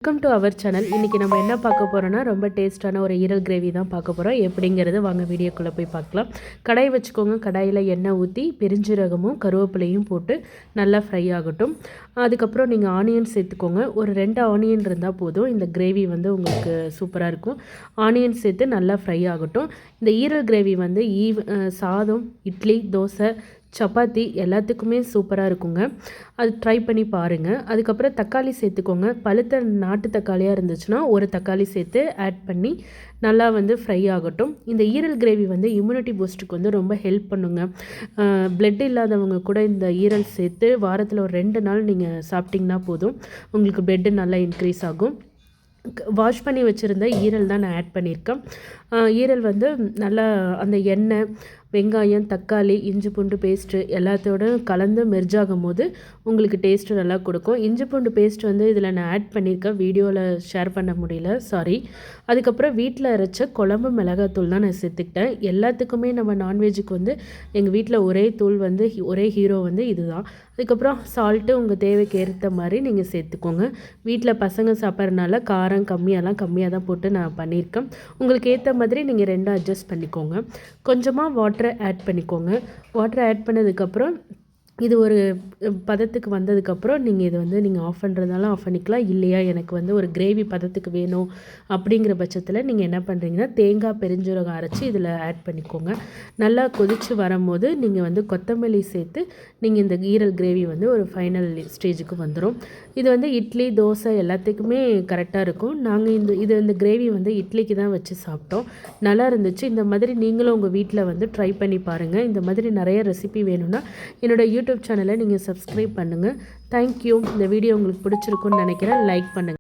Welcome to our channel. இன்றைக்கி நம்ம என்ன பார்க்க போகிறோன்னா ரொம்ப டேஸ்ட்டான ஒரு ஈரல் கிரேவி தான் பார்க்க போகிறோம். எப்படிங்கிறது வாங்க வீடியோக்குள்ளே போய் பார்க்கலாம். கடாய் வச்சுக்கோங்க. கடாயில் எண்ணெய் ஊற்றி பெருஞ்சீரகமும் கருவேப்பிலையும் போட்டு நல்லா ஃப்ரை ஆகட்டும். அதுக்கப்புறம் நீங்கள் ஆனியன் சேர்த்துக்கோங்க. ஒரு 2 ஆனியன் இருந்தால் போதும். இந்த கிரேவி வந்து உங்களுக்கு சூப்பராக இருக்கும். ஆனியன் சேர்த்து நல்லா ஃப்ரை ஆகட்டும். இந்த ஈரல் கிரேவி வந்து சாதம், இட்லி, தோசை, சப்பாத்தி எல்லாத்துக்குமே சூப்பராக இருக்குங்க. அது ட்ரை பண்ணி பாருங்கள். அதுக்கப்புறம் தக்காளி சேர்த்துக்கோங்க. பழுத்த நாட்டு தக்காளியாக இருந்துச்சுன்னா ஒரு தக்காளி சேர்த்து ஆட் பண்ணி நல்லா வந்து ஃப்ரை ஆகட்டும். இந்த ஈரல் கிரேவி வந்து இம்யூனிட்டி பூஸ்ட்டுக்கு வந்து ரொம்ப ஹெல்ப் பண்ணுங்க. பிளட் இல்லாதவங்க கூட இந்த ஈரல் சேர்த்து வாரத்தில் ஒரு 2 நாள் நீங்கள் சாப்பிட்டிங்கன்னா போதும், உங்களுக்கு பிளட்டு நல்லா இன்க்ரீஸ் ஆகும். வாஷ் பண்ணி வச்சுருந்த ஈரல் தான் நான் ஆட் பண்ணியிருக்கேன். ஈரல் வந்து நல்லா அந்த எண்ணெய், வெங்காயம், தக்காளி, இஞ்சி பூண்டு பேஸ்ட்டு எல்லாத்தோட கலந்து மெர்ஜாகும் போது உங்களுக்கு டேஸ்ட்டு நல்லா கொடுக்கும். இஞ்சி பூண்டு பேஸ்ட் வந்து இதில் நான் ஆட் பண்ணியிருக்கேன், வீடியோவில் ஷேர் பண்ண முடியல, சாரி. அதுக்கப்புறம் வீட்டில் அரைச்ச குழம்பு மிளகாத்தூள் தான் நான் சேர்த்துக்கிட்டேன். எல்லாத்துக்குமே நம்ம நான்வெஜ்ஜுக்கு வந்து எங்கள் வீட்டில் ஒரே தூள் வந்து ஒரே ஹீரோ வந்து இதுதான். அதுக்கப்புறம் சால்ட்டு உங்கள் தேவைக்கு ஏற்ற மாதிரி நீங்கள் சேர்த்துக்கோங்க. வீட்டில் பசங்க சாப்பிட்றதுனால காரம் கம்மியாக தான் போட்டு நான் பண்ணியிருக்கேன். உங்களுக்கு ஏற்ற மாதிரி நீங்கள் 2 அட்ஜஸ்ட் பண்ணிக்கோங்க. கொஞ்சமாக வாட்டர் ஆட் பண்ணிக்கோங்க. வாட்டர் ஆட் பண்ணதுக்கப்புறம் இது ஒரு பதத்துக்கு வந்ததுக்கப்புறம் நீங்கள் இதை வந்து நீங்கள் ஆஃப் பண்ணுறதுனால ஆஃப் பண்ணிக்கலாம். இல்லையா எனக்கு வந்து ஒரு கிரேவி பதத்துக்கு வேணும் அப்படிங்கிற பட்சத்தில் நீங்கள் என்ன பண்ணுறீங்கன்னா தேங்காய், பெருஞ்சீரகம் அரைச்சி இதில் ஆட் பண்ணிக்கோங்க. நல்லா கொதித்து வரும்போது நீங்கள் வந்து கொத்தமல்லி சேர்த்து நீங்கள் இந்த ஈரல் கிரேவி வந்து ஒரு ஃபைனல் ஸ்டேஜுக்கு வந்துடும். இது வந்து இட்லி, தோசை எல்லாத்துக்குமே கரெக்டாக இருக்கும். நாங்கள் இந்த கிரேவி வந்து இட்லிக்கு தான் வச்சு சாப்பிட்டோம். நல்லா இருந்துச்சு. இந்த மாதிரி நீங்களும் உங்கள் வீட்டில் வந்து ட்ரை பண்ணி பாருங்கள். இந்த மாதிரி நிறைய ரெசிபி வேணும்னா என்னோடய யூடியூப் சேனலை நீங்கள் சப்ஸ்கிரைப் பண்ணுங்கள். தேங்க்யூ. இந்த வீடியோ உங்களுக்கு பிடிச்சிருக்குன்னு நினைக்கிறேன். லைக் பண்ணுங்கள்.